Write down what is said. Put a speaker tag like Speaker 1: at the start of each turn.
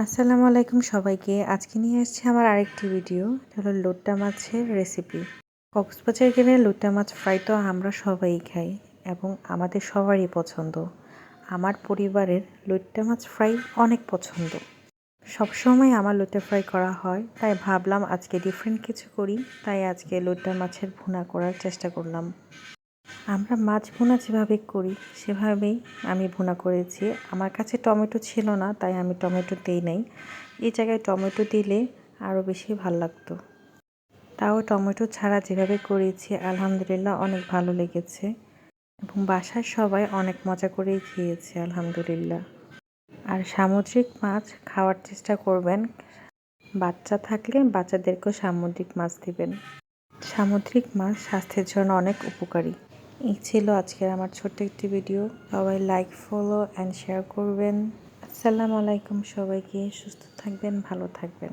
Speaker 1: আসসালামু আলাইকুম সবাইকে। আজকে নিয়ে এসেছি আমার আরেকটি ভিডিও। এটা হলো লোট্টা মাছের রেসিপি। কক্সবাজার গেলে লোট্টা মাছ ফ্রাই তো আমরা সবাই খাই এবং আমাদের সবারই পছন্দ। আমার পরিবারের লোট্টা মাছ ফ্রাই অনেক পছন্দ। সবসময় আমার লোট্টা ফ্রাই করা হয়, তাই ভাবলাম আজকে ডিফারেন্ট কিছু করি। তাই আজকে লোট্টা মাছের ভুনা করার চেষ্টা করলাম। আমরা মাছ ভুনা যেভাবে করি সেভাবেই আমি ভুনা করেছি। আমার কাছে টমেটো ছিল না, তাই আমি টমেটো দেই নাই। এই জায়গায় টমেটো দিলে আরও বেশি ভাল লাগতো। তাও টমেটো ছাড়া যেভাবে করেছি আলহামদুলিল্লাহ অনেক ভালো লেগেছে এবং বাসার সবাই অনেক মজা করেই খেয়েছে আলহামদুলিল্লাহ। আর সামুদ্রিক মাছ খাওয়ার চেষ্টা করবেন। বাচ্চা থাকলে বাচ্চাদেরকেও সামুদ্রিক মাছ দিবেন। সামুদ্রিক মাছ স্বাস্থ্যের জন্য অনেক উপকারী। এই ছিল আজকের আমার ছোট্ট একটি ভিডিও। সবাই লাইক, ফলো অ্যান্ড শেয়ার করবেন। আসসালামু আলাইকুম সবাইকে। সুস্থ থাকবেন, ভালো থাকবেন।